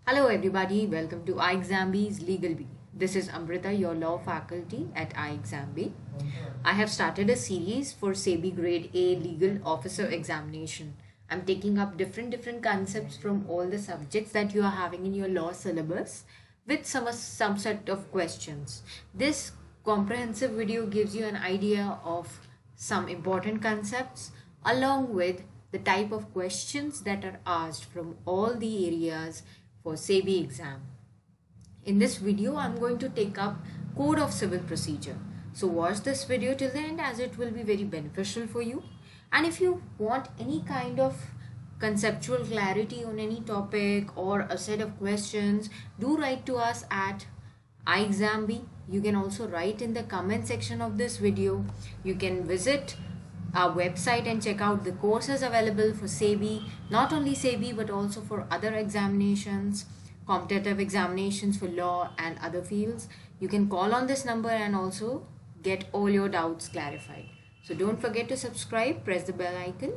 Hello everybody, welcome to iExamB's Legal Bee. This is Amrita, your law faculty at iExamB. I have started a series for SEBI Grade A Legal Officer Examination. I'm taking up different concepts from all the subjects that you are having in your law syllabus with some set of questions. This comprehensive video gives you an idea of some important concepts along with the type of questions that are asked from all the areas for SEBI exam. In this video, I'm going to take up Code of Civil Procedure. So watch this video till the end as it will be very beneficial for you. And if you want any kind of conceptual clarity on any topic or a set of questions, do write to us at iExamB. You can also write in the comment section of this video. You can visit our website and check out the courses available for SEBI, not only SEBI but also for other examinations, competitive examinations for law and other fields. You can call on this number and also get all your doubts clarified. So don't forget to subscribe, press the bell icon.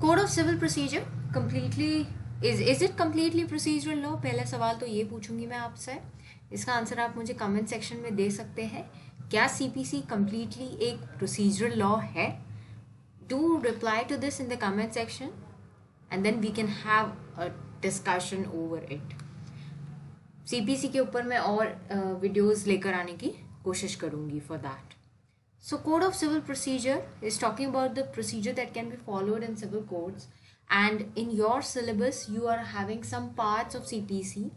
Code of Civil Procedure completely is it completely procedural law? पहला सवाल तो ये पूछूंगी मैं आपसे, इसका answer आप मुझे कमेंट सेक्शन में दे सकते हैं. क्या CPC completely एक procedural law है? Do reply to this in the comment section and then we can have a discussion over it. CPC के ऊपर मैं और videos लेकर आने की कोशिश करूँगी for that. So Code of Civil Procedure is talking about the procedure that can be followed in civil courts, and in your syllabus you are having some parts of CPC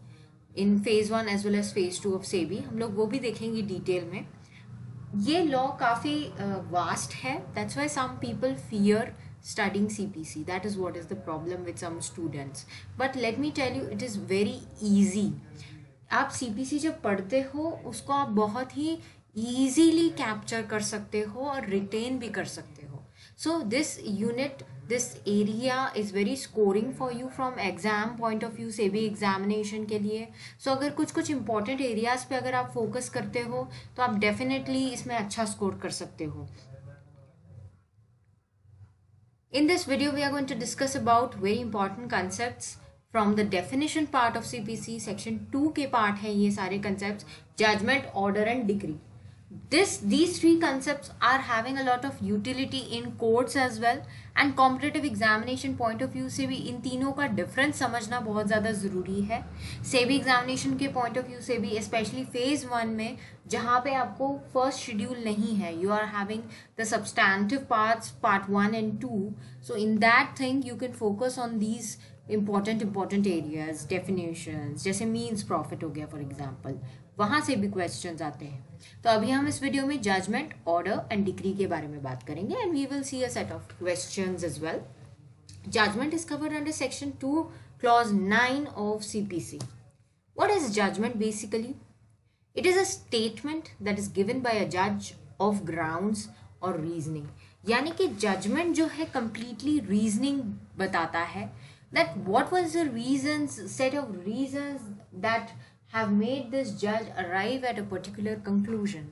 in phase 1 as well as phase 2 of SEBI. हम लोग वो भी देखेंगे detail में. ये law काफ़ी vast है. That's why some people fear studying CPC. That is what is the problem with some students. But let me tell you, it is very easy. आप CPC जब पढ़ते हो उसको आप बहुत ही easily capture कर सकते हो और retain भी कर सकते हो. So this unit, this area is very scoring for you from exam point of view, SEBI examination के लिए. So अगर कुछ important areas पे अगर आप focus करते हो तो आप definitely इसमें अच्छा score कर सकते हो. In this video, we are going to discuss about very important concepts from the definition part of CPC. Section 2 के part है ये सारे concepts, judgment, order and decree. These three concepts are having a lot of utility in courts as well, and competitive examination point of view से भी इन तीनों का difference समझना बहुत ज़्यादा ज़रूरी है. SEBI examination के point of view से भी especially phase 1 में जहाँ पे आपको first schedule नहीं है, you are having the substantive parts, part 1 and 2. So in that thing you can focus on these important areas, definitions, जैसे means profit हो गया for example, वहाँ से भी क्वेश्चंस आते हैं. तो अभी हम इस वीडियो में जजमेंट, ऑर्डर एंड डिक्री के बारे में बात करेंगे and we will see a set of questions as well. Judgment is covered under section 2 clause 9 of CPC. What is judgment basically? It is a statement that is given by a judge of grounds or reasoning. यानी कि judgement जो है completely reasoning बताता है that what was the reasons, set of reasons that have made this judge arrive at a particular conclusion.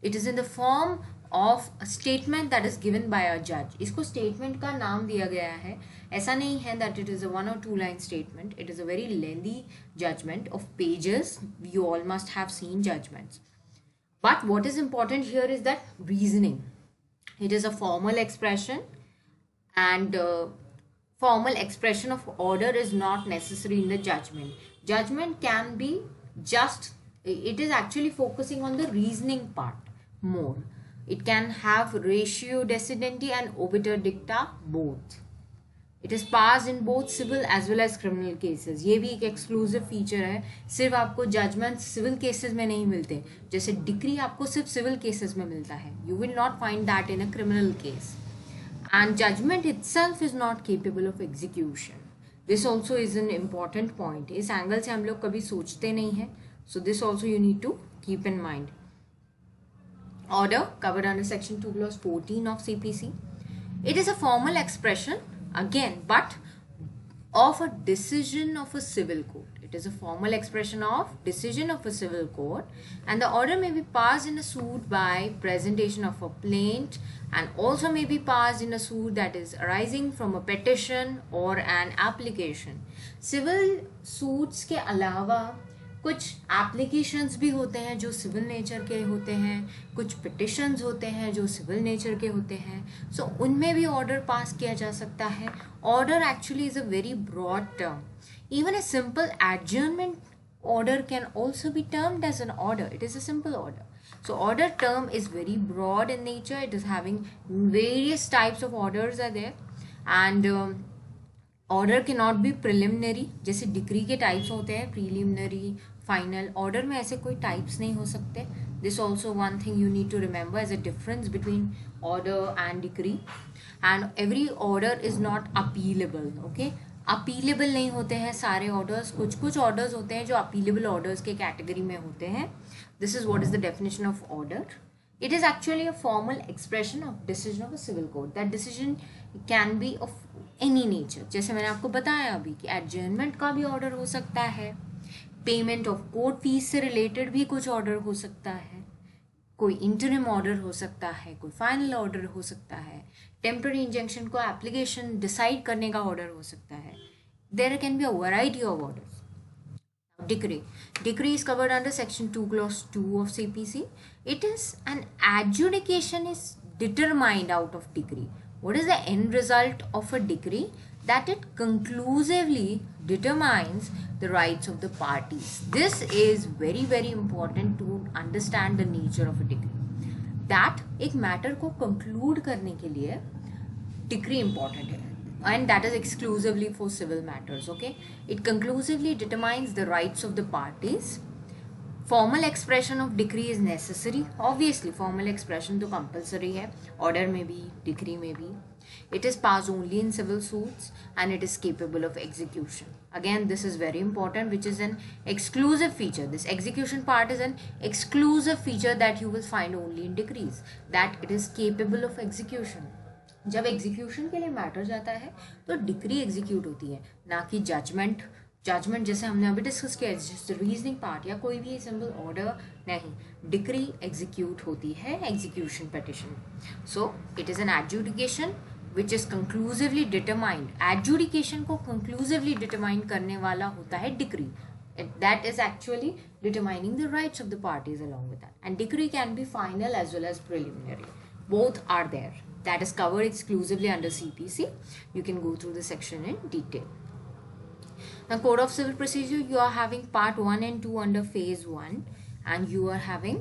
It is in the form of a statement that is given by a judge. इसको statement का नाम दिया गया है. ऐसा नहीं है that it is a 1 or 2 line statement. It is a very lengthy judgment of pages. You all must have seen judgments. But what is important here is that reasoning. It is a formal expression, and formal expression of order is not necessary in the judgment. Judgment can be just, it is actually focusing on the reasoning part more. It can have ratio decidendi and obiter dicta both. It is passed in both civil as well as criminal cases. ये भी एक exclusive feature है. सिर्फ आपको judgment civil cases में नहीं मिलते, जैसे डिक्री आपको सिर्फ civil cases में मिलता है. You will not find that in a criminal case. And judgment itself is not capable of execution. This also is an important point. इस एंगल से हम लोग कभी सोचते नहीं हैं. So this also you need to keep in mind. Order covered under section 2 clause 14 of CPC. It is a formal expression again, but of a decision of a civil court. It is a formal expression of decision of a civil court, and the order may be passed in a suit by presentation of a plaint, and also may be passed in a suit that is arising from a petition or an application. Civil suits के अलावा कुछ applications भी होते हैं जो civil nature के होते हैं, कुछ पिटिशंस होते हैं जो सिविल नेचर के होते हैं. सो उनमें भी ऑर्डर पास किया जा सकता है. Order actually is a very broad term. Even a simple adjournment order can also be termed as an order. It is a simple order. So order term is very broad in nature. It is having various types of orders are there, and order cannot be preliminary. जैसे decree के types होते हैं, preliminary, final. Order में ऐसे कोई types नहीं हो सकते. This also one thing you need to remember as a difference between order and decree. And every order is not appealable. Okay, appealable नहीं होते हैं सारे ऑर्डर्स. कुछ कुछ ऑर्डर्स होते हैं जो अपीलेबल ऑर्डर्स के कैटेगरी में होते हैं. This is what is the definition of order. It is actually a formal expression of decision of a civil court. That decision can be of any nature. जैसे मैंने आपको बताया अभी कि adjournment का भी ऑर्डर हो सकता है, पेमेंट ऑफ कोर्ट फीस से रिलेटेड भी कुछ ऑर्डर हो सकता है, कोई इंटरिम ऑर्डर हो सकता है, कोई फाइनल ऑर्डर हो सकता है, टेम्पररी इंजंक्शन को एप्लीकेशन डिसाइड करने का ऑर्डर हो सकता है. There can be a variety of orders. Decree. Decree is covered under section 2 clause 2 of CPC. It is an adjudication is determined out of decree. What is the end result of a decree? That it conclusively determines the rights of the parties. This is very very important to understand the nature of a decree. That एक matter को conclude करने के लिए decree important है. And that is exclusively for civil matters. Okay, it conclusively determines the rights of the parties. Formal expression of decree is necessary. Obviously formal expression तो compulsory है, order में भी, decree में भी. It is passed only in civil suits and it is capable of execution. Again, this is very important, which is an exclusive feature. This execution part is an exclusive feature that you will find only in decrees, that it is capable of execution. जब execution के लिए matter जाता है तो decree execute होती है, ना कि जजमेंट. जजमेंट जैसे हमने अभी डिस्कस किया, जस्ट रीजनिंग पार्ट या कोई भी सिंपल ऑर्डर नहीं. डिक्री एग्जीक्यूट होती है execution petition. So it is an adjudication which is conclusively determined. Adjudication को कंक्लूसिवली डिटरमाइन करने वाला होता है decree. That is actually determining the rights of the parties along with that. And decree can be final as well as preliminary. Both are there. That is covered exclusively under CPC. You can go through the section in detail. Now, Code of Civil Procedure, you are having part 1 and 2 under phase 1, and you are having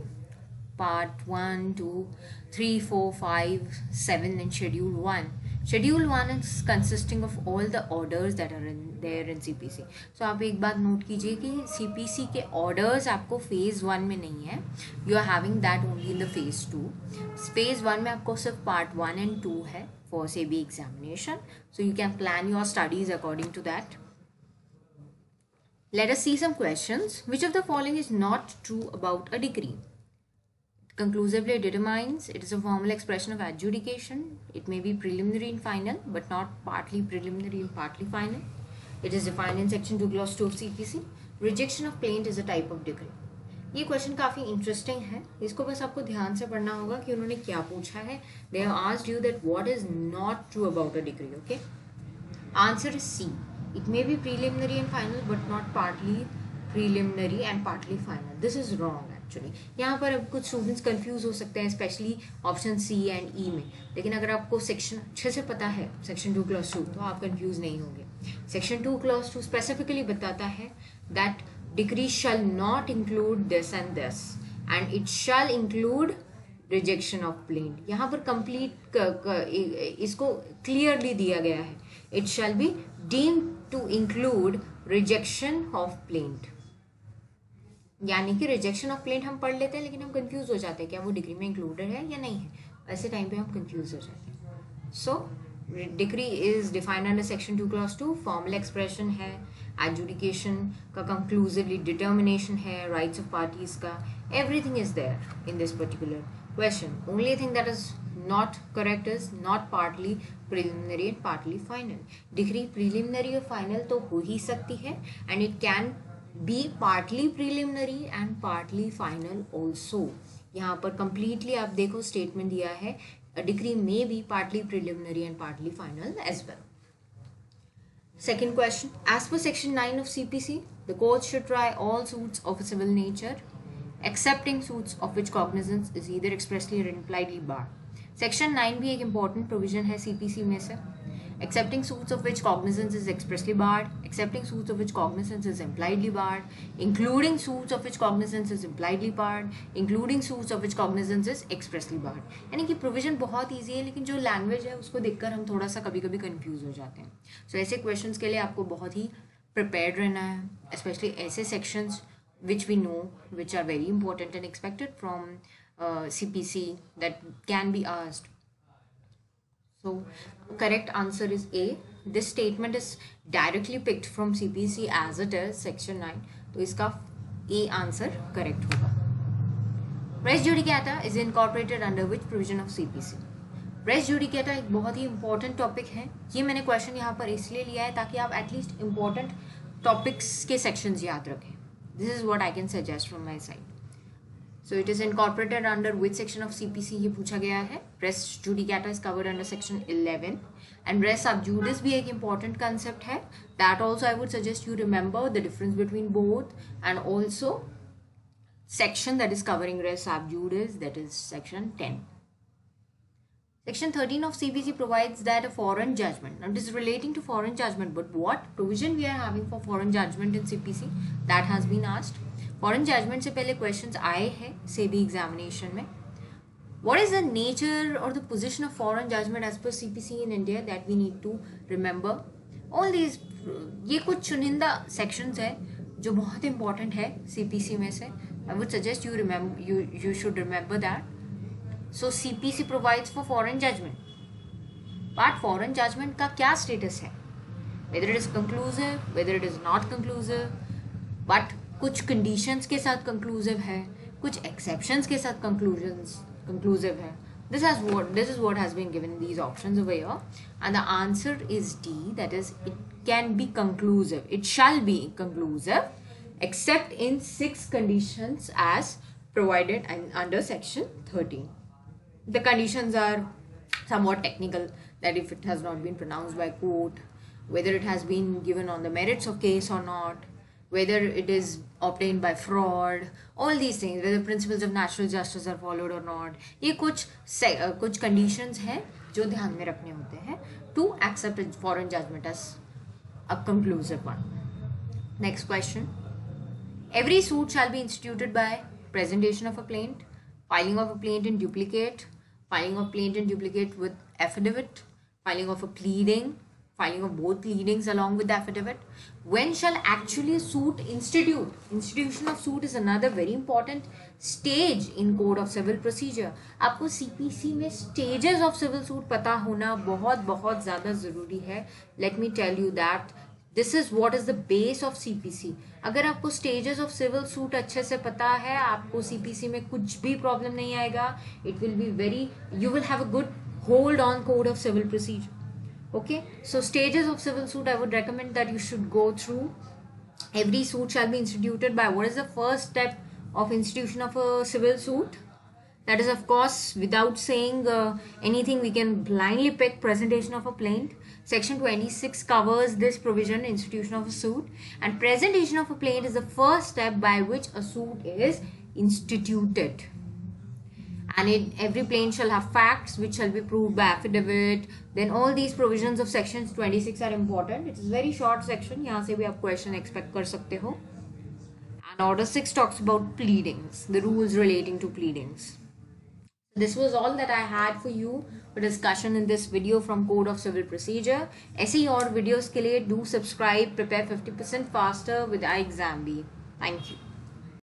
part 1, 2, 3, 4, 5, 7 and schedule 1. Schedule 1 is consisting of all the orders that are in there in CPC. So आप एक बात note कीजिए कि CPC के orders आपको phase 1 में नहीं है. You are having that only in the phase 2. Phase 1 में आपको सिर्फ part 1 and 2 है for SEBI examination. So you can plan your studies according to that. Let us see some questions. Which of the following is not true about a decree? Conclusively determines. It is a formal expression of adjudication. It may be preliminary and final, but not partly preliminary and partly final. It is defined in section 2 clause 2 of CPC. Rejection of plaint is a type of decree. ये question काफ़ी interesting है. इसको बस आपको ध्यान से पढ़ना होगा कि उन्होंने क्या पूछा है. They have asked you that what is not true about a decree. Okay. Answer is C. It may be preliminary and final, but not partly preliminary and partly final. This is wrong. यहाँ पर अब कुछ students confuse हो सकते हैं, specially option C and ई में. लेकिन अगर आपको सेक्शन अच्छे से पता है, सेक्शन 2 क्लॉज 2, तो आप कंफ्यूज नहीं होंगे. सेक्शन 2 क्लॉज 2 स्पेसिफिकली बताता है that decree shall not include this and this, and it shall include rejection of plaint. यहाँ पर कंप्लीट इसको क्लियरली दिया गया है. It shall be deemed to include rejection of plaint. यानी कि रिजेक्शन ऑफ प्लेंट हम पढ़ लेते हैं, लेकिन हम कंफ्यूज हो जाते हैं क्या वो डिग्री में इंक्लूडेड है या नहीं है. ऐसे टाइम पे हम कंफ्यूज हो जाते हैं. So degree is defined under section 2 clause 2. Formal expression है, एडजुडिकेशन का कंक्लूसिवली डिटर्मिनेशन है, राइट्स ऑफ पार्टीज का, everything is there in this particular question. Only thing that is not correct is not partly preliminary and partly final. Degree preliminary और final तो हो ही सकती है, and it can be partly preliminary and partly final also. यहाँ पर completely आप देखो statement दिया है, डिग्री में be partly preliminary and partly final as well. Second question, as per section 9 of CPC, the court should try all suits of a civil nature, excepting suits of which cognizance is either expressly or impliedly barred. Section 9 भी एक important provision है CPC में से। Excepting suits of which cognizance is expressly barred, excepting suits of which cognizance is impliedly barred, including suits of which cognizance is impliedly barred, including suits of which cognizance is expressly barred। यानी कि provision बहुत easy है, लेकिन जो language है उसको देखकर हम थोड़ा सा कभी कभी confuse हो जाते हैं। So ऐसे questions के लिए आपको बहुत ही prepared रहना है, especially ऐसे sections which we know, which are very important and expected from CPC that can be asked. So correct answer is A. This statement is directly picked from CPC as it is section 9. तो इसका A answer correct होगा। Res judicata is incorporated under which provision of CPC? Res judicata एक बहुत ही important topic है। ये मैंने question यहाँ पर इसलिए लिया है ताकि आप at least important topics के sections याद रखें। This is what I can suggest from my side. So it is incorporated under which section of CPC ये पूछा गया है। Res judicata is covered under section 11 and res sub judice भी एक important concept है। That also I would suggest you remember the difference between both, and also section that is covering res sub judice, that is section 10. Section 13 of CPC provides that a foreign judgment, now it is relating to foreign judgment, but what provision we are having for foreign judgment in CPC, that has been asked. Foreign judgment से पहले questions आए हैं SEBI examination में। What is the nature और the position of foreign judgment as per CPC in India, that we need to remember all these. ये कुछ चुनिंदा sections है जो बहुत इंपॉर्टेंट है सीपीसी में से। I would suggest you should remember that. So CPC provides for foreign judgment, but foreign judgment का क्या स्टेटस है, whether it is conclusive, whether it is not conclusive, but कुछ कंडीशंस के साथ कंक्लूसिव है, कुछ एक्सेप्शंस के साथ कंक्लूसिव है। This is what has been given these options over here, and the answer is D, that is it can be conclusive, it shall be conclusive except in 6 conditions as provided under section 13. The conditions are somewhat technical, that if it has not been pronounced by court, whether it has been given on the merits of case or not, whether it is obtained by fraud, all these things, whether principles of natural justice are followed or not. ये कुछ conditions हैं जो ध्यान में रखने होते हैं to accept a foreign judgment as a conclusive one. Next question. Every suit shall be instituted by presentation of a plaint, filing of a plaint in duplicate, filing of plaint in duplicate with affidavit, filing of a pleading, filing of both pleadings along with the affidavit. When shall actually suit institute? Institution of suit is another very important stage in Code of Civil Procedure. आपको CPC में stages of civil suit पता होना बहुत ज़्यादा ज़रूरी है। Let me tell you that this is what is the base of CPC. अगर आपको stages of civil suit अच्छे से पता है, आपको CPC में कुछ भी problem नहीं आएगा। It will be you will have a good hold on Code of Civil Procedure. Okay, so stages of civil suit, I would recommend that you should go through. Every suit shall be instituted by, what is the first step of institution of a civil suit? That is, of course, without saying anything, we can blindly pick presentation of a plaint. Section 26 covers this provision, institution of a suit, and presentation of a plaint is the first step by which a suit is instituted. And every plaint shall have facts which shall be proved by affidavit. Then all these provisions of sections 26 are important. It is very short section. यहाँ से भी आप question expect कर सकते हो. And order 6 talks about pleadings, the rules relating to pleadings. This was all that I had for you for discussion in this video from Code of Civil Procedure. ऐसे ही और videos के लिए do subscribe, prepare 50% faster with iExamB. Thank you.